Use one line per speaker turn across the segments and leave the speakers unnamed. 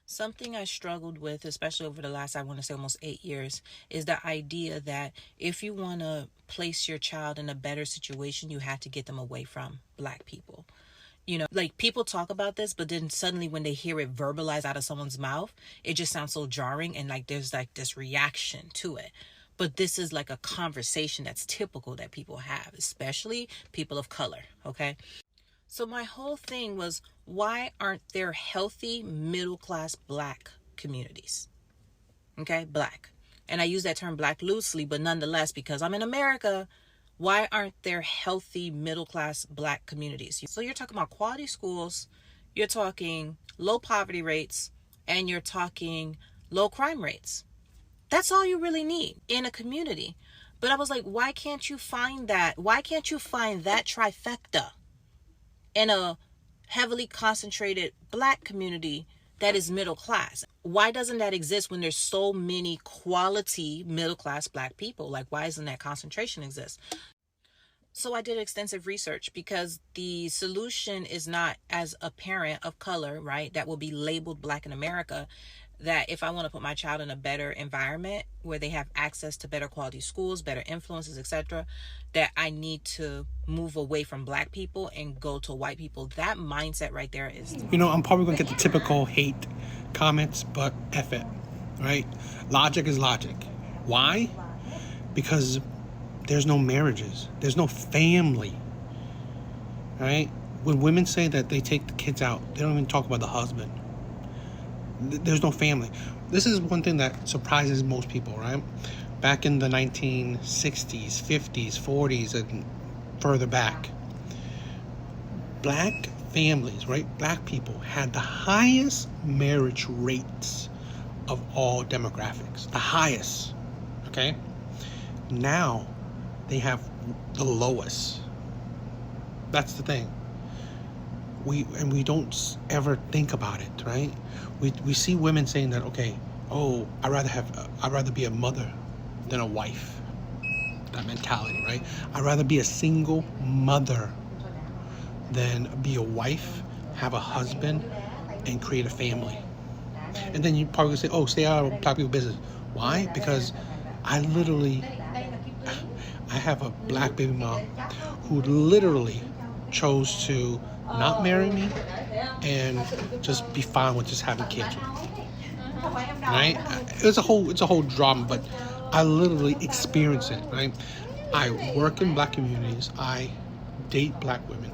Something I struggled with, especially over the last, I want to say almost 8 years, is the idea that if you want to place your child in a better situation, you have to get them away from Black people. Like people talk about this, but then suddenly when they hear it verbalized out of someone's mouth, it just sounds so jarring and like there's like this reaction to it. But this is like a conversation that's typical that people have, especially people of color. Okay. So my whole thing was, why aren't there healthy middle class Black communities? Okay, Black. And I use that term Black loosely, but nonetheless, because I'm in America, why aren't there healthy middle class Black communities? So you're talking about quality schools, you're talking low poverty rates, and you're talking low crime rates. That's all you really need in a community. But I was like, why can't you find that? Why can't you find that trifecta in a heavily concentrated Black community that is middle class? Why doesn't that exist when there's so many quality middle class Black people? Like, why doesn't that concentration exist? So I did extensive research because the solution is not, as a parent of color, right, that will be labeled Black in America, that if I want to put my child in a better environment where they have access to better quality schools, better influences, etc., that I need to move away from Black people and go to white people. That mindset right there is...
I'm probably going to get the typical hate comments, but F it, right? Logic is logic. Why? Because there's no marriages. There's no family, right? When women say that they take the kids out, they don't even talk about the husband. There's no family. This is one thing that surprises most people, right? Back in the 1960s, 50s, 40s, and further back, Black families, right? Black people had the highest marriage rates of all demographics. The highest, okay? Now, they have the lowest. That's the thing. We don't ever think about it, right? We see women saying that, okay, I'd rather be a mother than a wife. That mentality, right? I'd rather be a single mother than be a wife, have a husband, and create a family. And then you probably say, stay out of Black people business. Why? Because I have a Black baby mom who literally chose to not marry me and just be fine with just having kids with me. Right? It's a whole drama, but I literally experience it, right? I work in Black communities. I date Black women.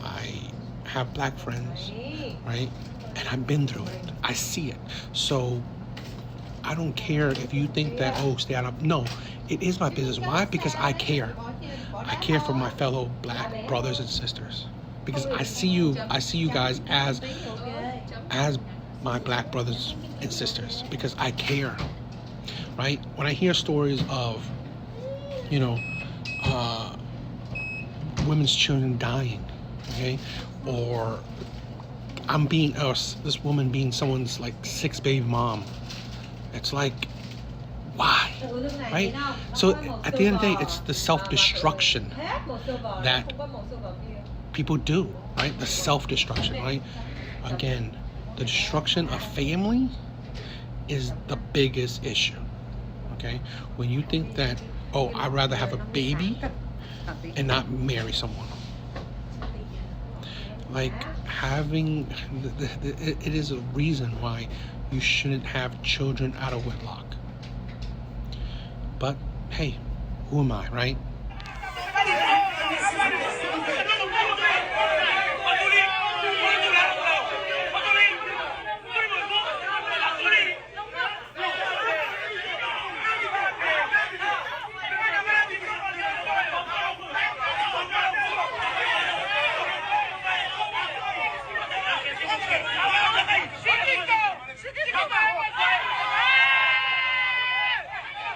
I have Black friends, right? And I've been through it. I see it. So I don't care if you think that, stay out of... No, it is my business. Why? Because I care. I care for my fellow Black brothers and sisters. Because I see you guys as my Black brothers and sisters. Because I care, right? When I hear stories of, women's children dying, okay, or this woman being someone's like sixth baby mom, it's like, why, right? So at the end of the day, it's the self-destruction that people do, right? The self-destruction, right? Again, the destruction of family is the biggest issue, okay? When you think that, I'd rather have a baby and not marry someone. Like, it is a reason why you shouldn't have children out of wedlock. But hey, who am I, right?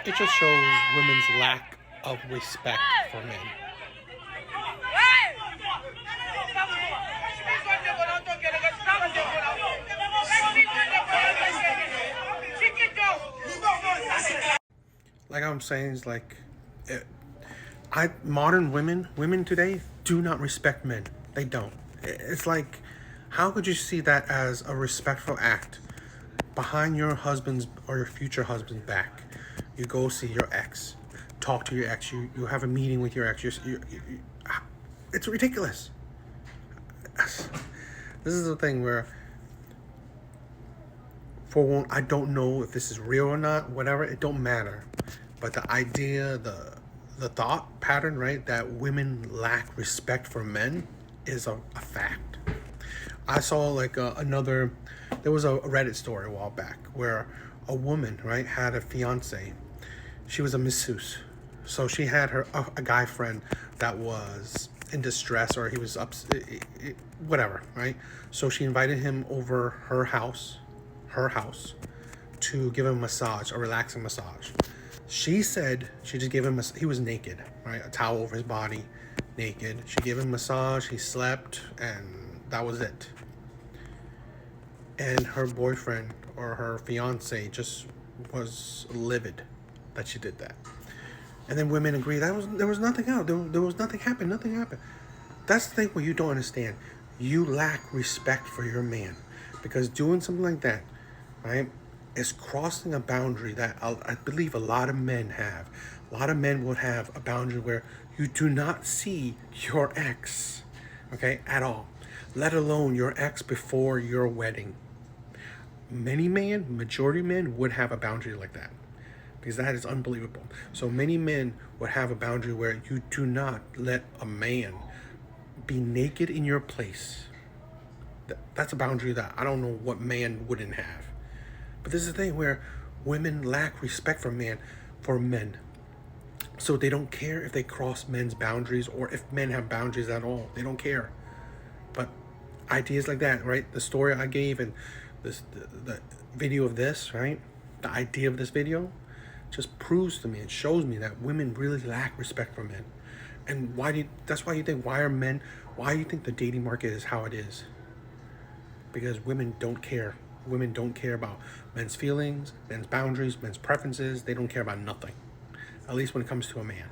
It just shows women's lack of respect for men. Like I'm saying, is like, modern women today do not respect men. They don't. It's like, how could you see that as a respectful act? behind your husband's or your future husband's back, you go see your ex, talk to your ex, you have a meeting with your ex. It's ridiculous. This is the thing where, for one, I don't know if this is real or not, whatever, it don't matter. But the idea, the thought pattern, right, that women lack respect for men is a fact. I saw like there was a Reddit story a while back where a woman, right, had a fiance. She was a masseuse. So she had a guy friend that was in distress, or he was whatever, right? So she invited him over her house, to give him a massage, a relaxing massage. She said she just gave him he was naked, right? A towel over his body, naked. She gave him a massage, he slept, and that was it. And her boyfriend or her fiance just was livid that she did that. And then women agree there was nothing out. There was nothing happened. Nothing happened. That's the thing where you don't understand. You lack respect for your man, because doing something like that, right, is crossing a boundary that I believe a lot of men have. A lot of men would have a boundary where you do not see your ex, okay, at all, let alone your ex before your wedding. Majority men would have a boundary like that, because that is unbelievable. So many men would have a boundary where you do not let a man be naked in your place. That's a boundary that I don't know what man wouldn't have. But this is the thing where women lack respect for men. So they don't care if they cross men's boundaries or if men have boundaries at all. They don't care. But ideas like that, right? The story I gave and the video of this, right? The idea of this video just proves to me, it shows me that women really lack respect for men. And that's why you think, why do you think the dating market is how it is? Because women don't care. Women don't care about men's feelings, men's boundaries, men's preferences. They don't care about nothing. At least when it comes to a man.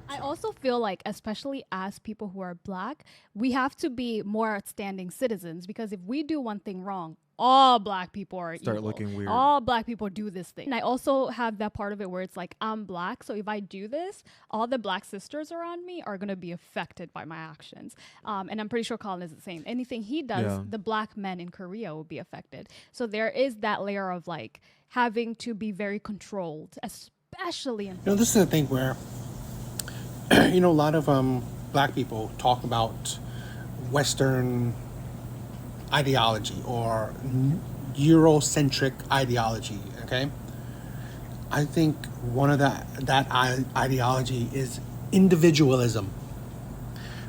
I also feel like, especially as people who are Black, we have to be more outstanding citizens, because if we do one thing wrong, all Black people are
Start
evil.
looking weird.
All Black people do this thing. And I also have that part of it where it's like, I'm Black, so if I do this, all the Black sisters around me are going to be affected by my actions. And I'm pretty sure Colin is the same. Anything he does, the Black men in Korea will be affected. So there is that layer of like having to be very controlled, especially in...
This is the thing where, a lot of Black people talk about Western ideology or Eurocentric ideology, okay? I think one of that ideology is individualism,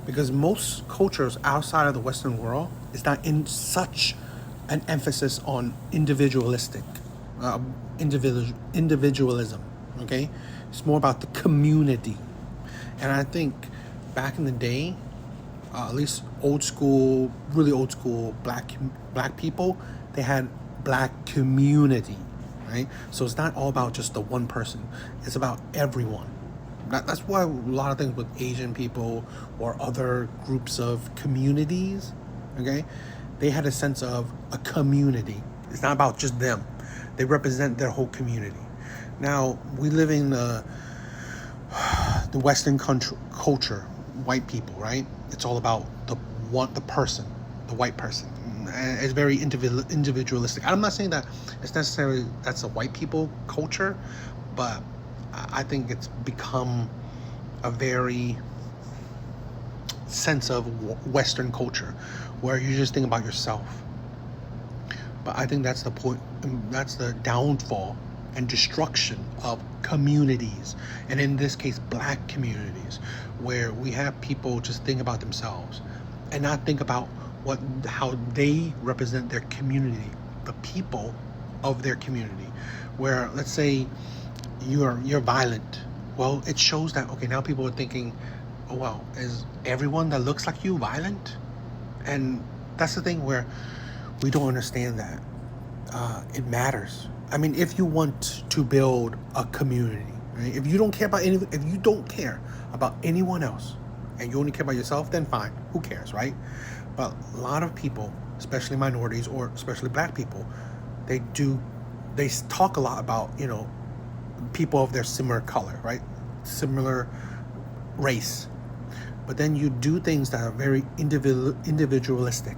because most cultures outside of the Western world is not in such an emphasis on individualism, okay? It's more about the community. And I think back in the day, at least really old school black people, they had Black community, right? So it's not all about just the one person. It's about everyone. That's why a lot of things with Asian people or other groups of communities, okay, they had a sense of a community. It's not about just them. They represent their whole community. Now, we live in the Western culture, white people, right? It's all about the person, the white person. And it's very individualistic. I'm not saying that it's necessarily that's a white people culture, but I think it's become a very sense of Western culture where you just think about yourself. But I think that's the point. That's the downfall and destruction of communities, and in this case Black communities, where we have people just think about themselves and not think about how they represent their community, the people of their community. Where, let's say you're violent, well, it shows that, okay, now people are thinking, oh well, is everyone that looks like you violent? And that's the thing where we don't understand that it matters. I mean, if you want to build a community, right? If you don't care about anyone else, and you only care about yourself, then fine, who cares, right? But a lot of people, especially minorities or especially Black people, they talk a lot about, people of their similar color, right? Similar race. But then you do things that are very individualistic.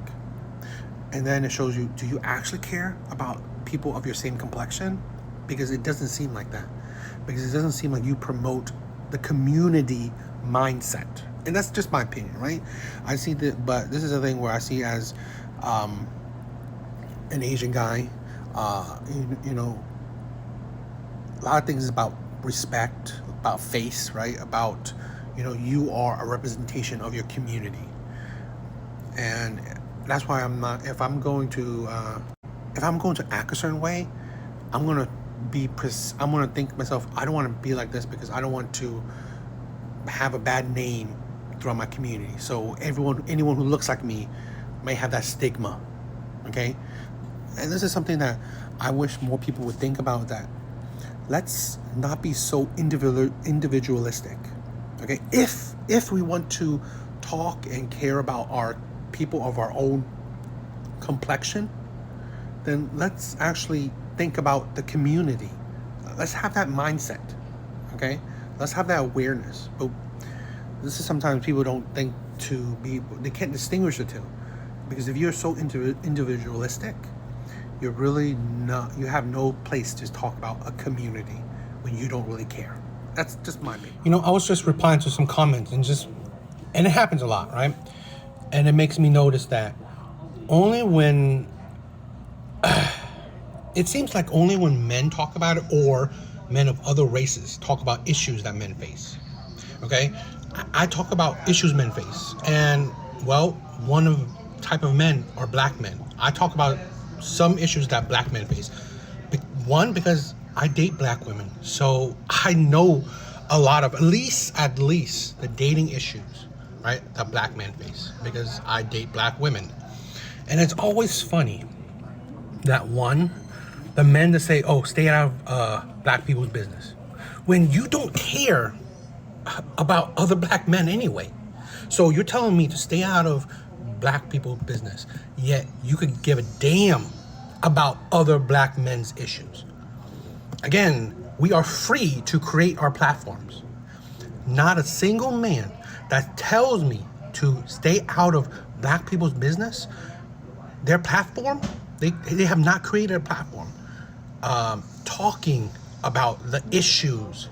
And then it shows you, do you actually care about people of your same complexion? Because it doesn't seem like that. Because it doesn't seem like you promote the community mindset. And that's just my opinion, right? I see that, but this is a thing where I see as an Asian guy, a lot of things is about respect, about face, right? About, you are a representation of your community. And that's why if I'm going to act a certain way, I'm going to think to myself, I don't want to be like this because I don't want to have a bad name throughout my community. So anyone who looks like me may have that stigma, okay? And this is something that I wish more people would think about, that let's not be so individualistic, okay? If we want to talk and care about our people of our own complexion, then let's actually think about the community. Let's have that mindset, okay? Let's have that awareness. But this is sometimes people don't think they can't distinguish the two. Because if you're so individualistic, you have no place to talk about a community when you don't really care. That's just my opinion. I was just replying to some comments and it happens a lot, right? And it makes me notice that only when it seems like only when men talk about it, or men of other races talk about issues that men face. Okay? I talk about issues men face. And, well, one of type of men are black men. I talk about some issues that black men face. One, because I date black women. So I know a lot of, at least the dating issues, right, that black men face. Because I date black women. And it's always funny that the men that say, stay out of black people's business, when you don't care about other black men anyway. So you're telling me to stay out of black people's business, yet you could give a damn about other black men's issues. Again, we are free to create our platforms. Not a single man that tells me to stay out of black people's business, their platform, they have not created a platform talking about the issues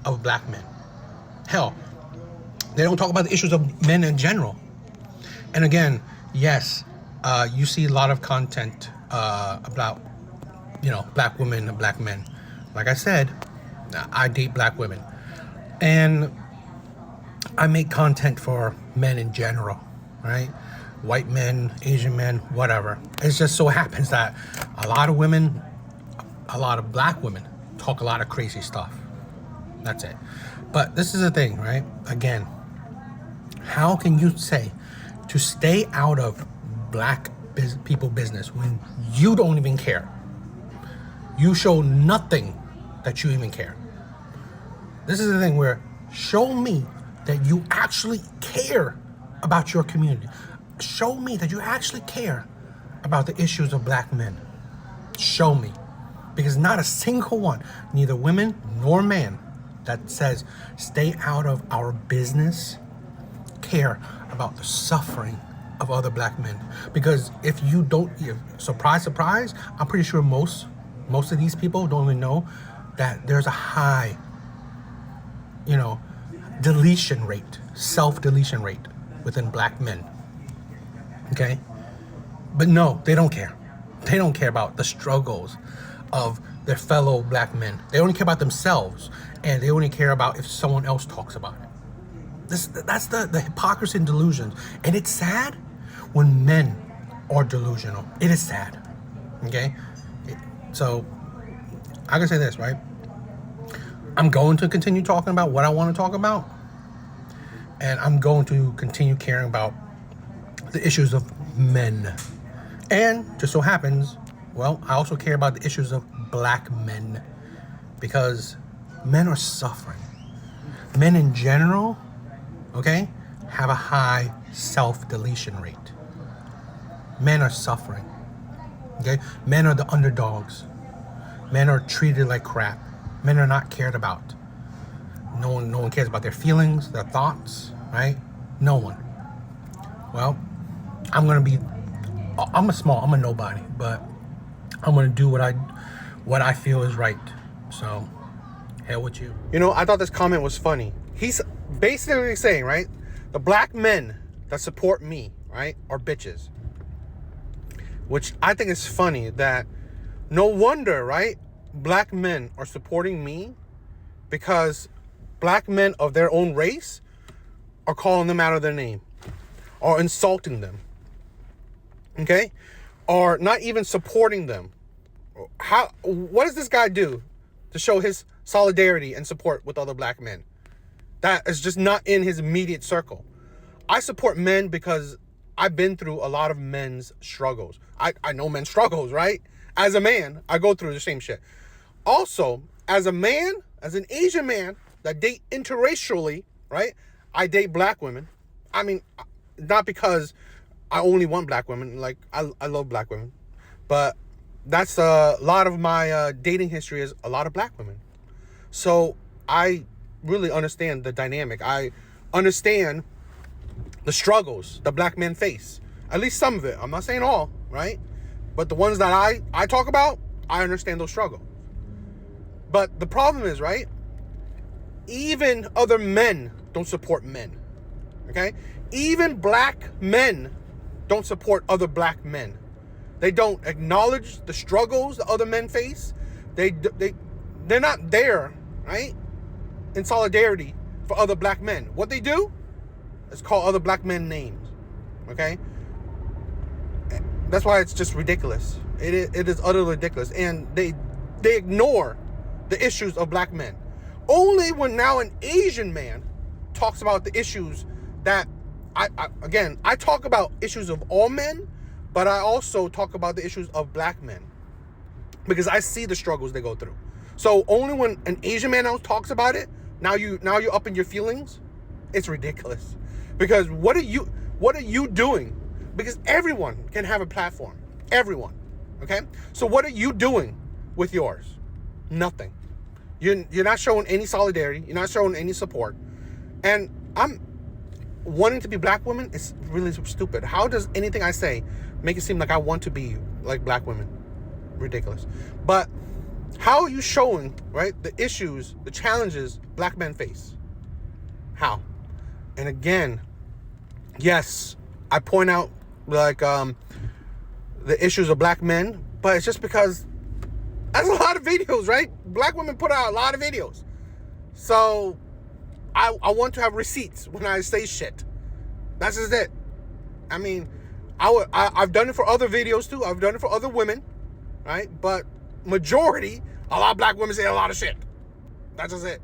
of black men. Hell, they don't talk about the issues of men in general. And again, yes, you see a lot of content about, black women and black men. Like I said, I date black women. And I make content for men in general, right? White men, Asian men, whatever. It just so happens that a lot of black women talk a lot of crazy stuff. That's it. But this is the thing, right? Again, how can you say to stay out of black people business when you don't even care? You show nothing that you even care. This is the thing where show me that you actually care about your community. Show me that you actually care about the issues of black men. Show me. Because not a single one, neither women nor man, that says stay out of our business, care about the suffering of other black men. Because if you don't, surprise, I'm pretty sure most of these people don't even know that there's a high, deletion rate, self-deletion rate within black men. Okay? But no, they don't care. They don't care about the struggles of their fellow black men. They only care about themselves, and they only care about if someone else talks about it. That's the hypocrisy and delusion. And it's sad when men are delusional. It is sad. Okay? So, I can say this, right? I'm going to continue talking about what I want to talk about. And I'm going to continue caring about the issues of men. And just so happens, well, I also care about the issues of black men. Because men are suffering. Men in general, okay, have a high self-deletion rate. Men are suffering. Okay? Men are the underdogs. Men are treated like crap. Men are not cared about. No one cares about their feelings, their thoughts, right? No one. Well, I'm a nobody, but I'm gonna do what I feel is right. So, hell with you. You know, I thought this comment was funny. He's basically saying, right, the black men that support me, right, are bitches. Which I think is funny that no wonder, right, black men are supporting me because black men of their own race are calling them out of their name or insulting them. Okay? Or not even supporting them. What does this guy do to show his solidarity and support with other black men? That is just not in his immediate circle. I support men because I've been through a lot of men's struggles. I know men's struggles, right? As a man, I go through the same shit. Also, as a man, as an Asian man that date interracially, right? I date black women. I mean, not because I only want black women. Like, I love black women. But that's a lot of my dating history is a lot of black women. So I really understand the dynamic. I understand the struggles that black men face. At least some of it. I'm not saying all, right? But the ones that I talk about, I understand those struggles. But the problem is, right? Even other men don't support men. Okay? Even black men don't support other black men. They don't acknowledge the struggles that other men face. They're not there, right? In solidarity for other black men. What they do is call other black men names. Okay? That's why it's just ridiculous. It is utterly ridiculous. And they ignore the issues of black men. Only when now an Asian man talks about the issues that I talk about issues of all men, but I also talk about the issues of black men because I see the struggles they go through. So only when an Asian man else talks about it, now you're up in your feelings. It's ridiculous. Because what are you doing? Because everyone can have a platform. Everyone. Okay? So what are you doing with yours? Nothing. You're not showing any solidarity. You're not showing any support. And I'm wanting to be black women is really stupid. How does anything I say make it seem like I want to be like black women? Ridiculous. But how are you showing, right, the issues, the challenges black men face? How? And again, yes, I point out like the issues of black men, but it's just because that's a lot of videos, right? Black women put out a lot of videos. So I want to have receipts when I say shit. That's just it. I mean, I've done it for other videos too. I've done it for other women, right? But majority, a lot of black women say a lot of shit. That's just it.